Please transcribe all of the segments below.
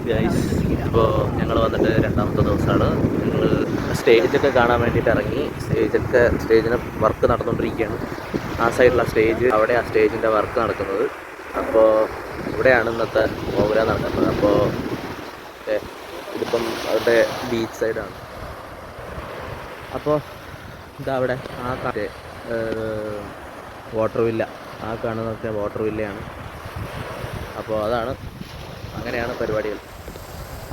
Guys, ഇപ്പോൾ ഞങ്ങൾ വന്നിട്ട് രണ്ടാമത്തെ ദിവസമാണ്. ഞങ്ങൾ സ്റ്റേജൊക്കെ കാണാൻ വേണ്ടിയിട്ട് ഇറങ്ങി. സ്റ്റേജിന് വർക്ക് നടന്നുകൊണ്ടിരിക്കുകയാണ്. ആ സൈഡിലുള്ള സ്റ്റേജ്, അവിടെ ആ സ്റ്റേജിൻ്റെ വർക്ക് നടക്കുന്നത്. അപ്പോൾ ഇവിടെയാണ് ഇന്നത്തെ പ്രോഗ്രാം നടക്കുന്നത്. അപ്പോൾ ഇതിപ്പം അവരുടെ ബീച്ച് സൈഡാണ്. അപ്പോൾ ഇതാ അവിടെ ആ വാട്ടർ വില്ല, ആ കാണുന്നതൊക്കെ വാട്ടർ വില്ലയാണ്. അപ്പോൾ അങ്ങനെയാണ് പരിപാടികൾ.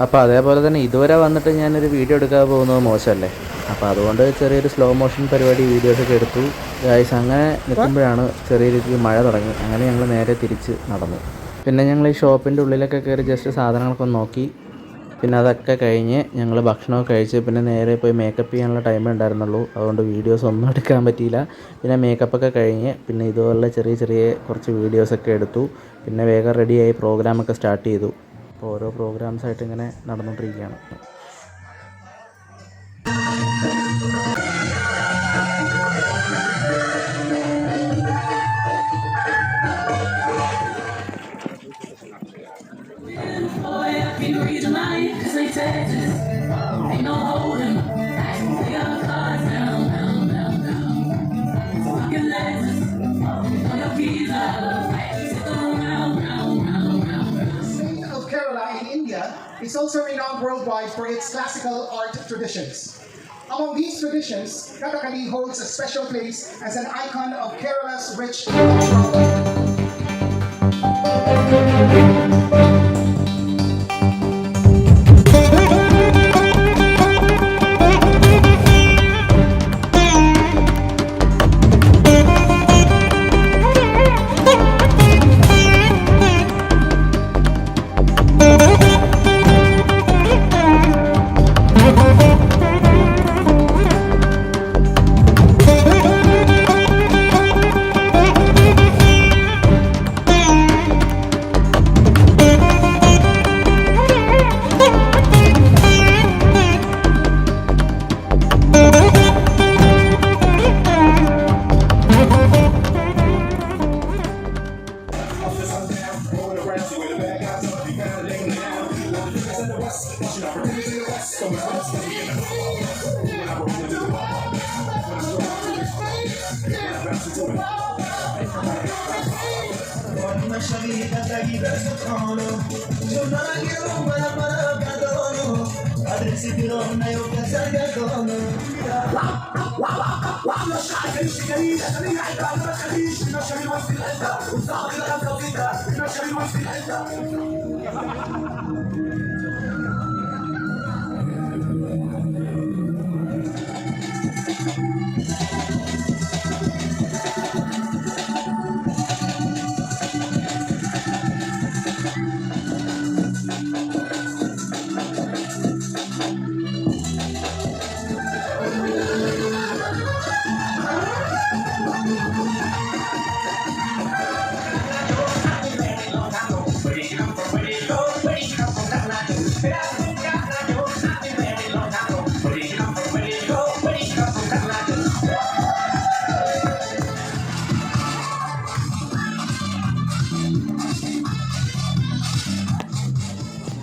അപ്പോൾ അതേപോലെ തന്നെ ഇതുവരെ വന്നിട്ട് ഞാനൊരു വീഡിയോ എടുക്കാൻ പോകുന്നത് മോശമല്ലേ. അപ്പോൾ അതുകൊണ്ട് ചെറിയൊരു സ്ലോ മോഷൻ പരിപാടി വീഡിയോസൊക്കെ എടുത്തു. ഗൈസ്, അങ്ങനെ നിൽക്കുമ്പോഴാണ് ചെറിയ രീതിയിൽ മഴ തുടങ്ങി. അങ്ങനെ ഞങ്ങൾ നേരെ തിരിച്ച് നടന്നു. പിന്നെ ഞങ്ങൾ ഈ ഷോപ്പിൻ്റെ ഉള്ളിലൊക്കെ കയറി ജസ്റ്റ് സാധനങ്ങളൊക്കെ നോക്കി. പിന്നെ അതൊക്കെ കഴിഞ്ഞ് ഞങ്ങൾ ഭക്ഷണമൊക്കെ കഴിച്ച് പിന്നെ നേരെ പോയി മേക്കപ്പ് ചെയ്യാനുള്ള ടൈമേ ഉണ്ടായിരുന്നുള്ളൂ. അതുകൊണ്ട് വീഡിയോസ് ഒന്നും എടുക്കാൻ പറ്റിയില്ല. പിന്നെ മേക്കപ്പൊക്കെ കഴിഞ്ഞ് പിന്നെ ഇതുപോലെ ചെറിയ കുറച്ച് വീഡിയോസൊക്കെ എടുത്തു. പിന്നെ വേഗം റെഡിയായി പ്രോഗ്രാമൊക്കെ സ്റ്റാർട്ട് ചെയ്തു. അപ്പോൾ ഓരോ പ്രോഗ്രാംസായിട്ട് ഇങ്ങനെ നടന്നുകൊണ്ടിരിക്കുകയാണ്. It's also renowned worldwide for its classical art traditions. Among these traditions, Kathakali holds a special place as an icon of Kerala's rich cultural.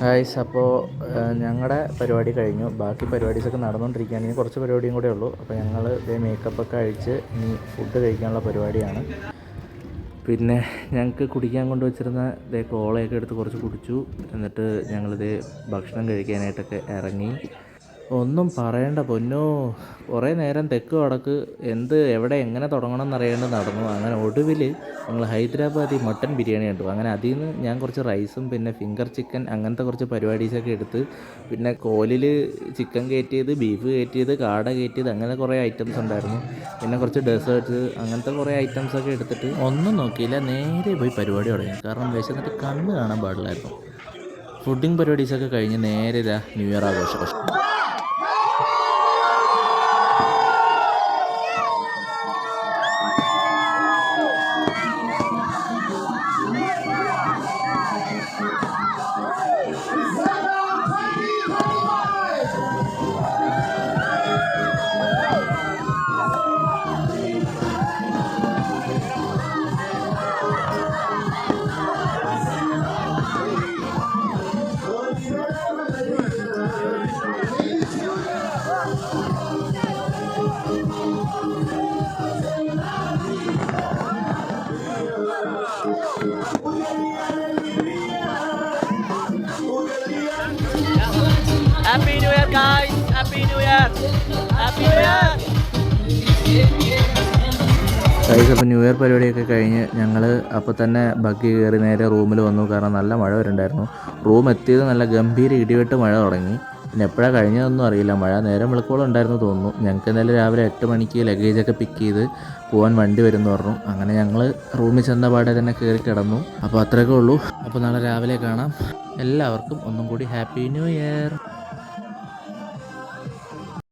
Guys, അപ്പോൾ ഞങ്ങളുടെ പരിപാടി കഴിഞ്ഞു. ബാക്കി പരിപാടീസൊക്കെ നടന്നുകൊണ്ടിരിക്കുകയാണ്. ഇനി കുറച്ച് പരിപാടിയും കൂടെ ഉള്ളൂ. അപ്പോൾ ഞങ്ങൾ മേക്കപ്പൊക്കെ അഴിച്ച് ഇനി ഫുഡ് കഴിക്കാനുള്ള പരിപാടിയാണ്. പിന്നെ ഞങ്ങൾക്ക് കുടിക്കാൻ കൊണ്ടുവച്ചിരുന്ന കോളയൊക്കെ എടുത്ത് കുറച്ച് കുടിച്ചു. എന്നിട്ട് ഞങ്ങളിത് ഭക്ഷണം കഴിക്കാനായിട്ടൊക്കെ ഇറങ്ങി. ഒന്നും പറയണ്ട പൊന്നോ, കുറേ നേരം തെക്ക് വടക്ക് എവിടെ എങ്ങനെ തുടങ്ങണം എന്നറിയാണ്ട് നടന്നു. അങ്ങനെ ഒടുവിൽ ഞങ്ങൾ ഹൈദരാബാദി മട്ടൻ ബിരിയാണി കണ്ടു. അങ്ങനെ അതിൽ നിന്ന് ഞാൻ കുറച്ച് റൈസും പിന്നെ ഫിംഗർ ചിക്കൻ അങ്ങനത്തെ കുറച്ച് പരിപാടീസൊക്കെ എടുത്ത് പിന്നെ കോലിൽ ചിക്കൻ കയറ്റിയത്, ബീഫ് കയറ്റിയത്, കാട കയറ്റിയത്, അങ്ങനെ കുറേ ഐറ്റംസ് ഉണ്ടായിരുന്നു. പിന്നെ കുറച്ച് ഡെസേർട്ട്സ് അങ്ങനത്തെ കുറേ ഐറ്റംസൊക്കെ എടുത്തിട്ട് ഒന്നും നോക്കിയില്ല, നേരെ പോയി പരിപാടി തുടങ്ങി. കാരണം വിശന്നിട്ട് കണ്ണ് കാണാൻ പാടില്ലായിരുന്നു. ഫുഡിങ് പരിപാടീസൊക്കെ കഴിഞ്ഞ് നേരെ ന്യൂ ഇയർ ആഘോഷം. Happy New Year, guys! Happy New Year! Happy New Year! Guys, അപ്പോൾ ന്യൂ ഇയർ പരിപാടിയൊക്കെ കഴിഞ്ഞ് ഞങ്ങൾ അപ്പോൾ തന്നെ ബഗ്ഗി കയറി നേരെ റൂമിൽ വന്നു. കാരണം നല്ല മഴ വരുന്നുണ്ടായിരുന്നു. റൂം എത്തിയത് നല്ല ഗംഭീര ഇടിവെട്ട് മഴ തുടങ്ങി. പിന്നെ എപ്പോഴാണ് കഴിഞ്ഞതൊന്നും അറിയില്ല. മഴ നേരം വെളുക്കോളം ഉണ്ടായിരുന്നു തോന്നുന്നു. ഞങ്ങൾക്ക് എന്തായാലും രാവിലെ 8 മണിക്ക് ലഗേജൊക്കെ പിക്ക് ചെയ്ത് പോകാൻ വണ്ടി വരുമെന്ന് പറഞ്ഞു. അങ്ങനെ ഞങ്ങൾ റൂമിൽ ചെന്ന പാടെ തന്നെ കയറി കിടന്നു. അപ്പോൾ അത്രയൊക്കെ ഉള്ളൂ. അപ്പോൾ നാളെ രാവിലെ കാണാം. എല്ലാവർക്കും ഒന്നും കൂടി ഹാപ്പി ന്യൂ ഇയർ.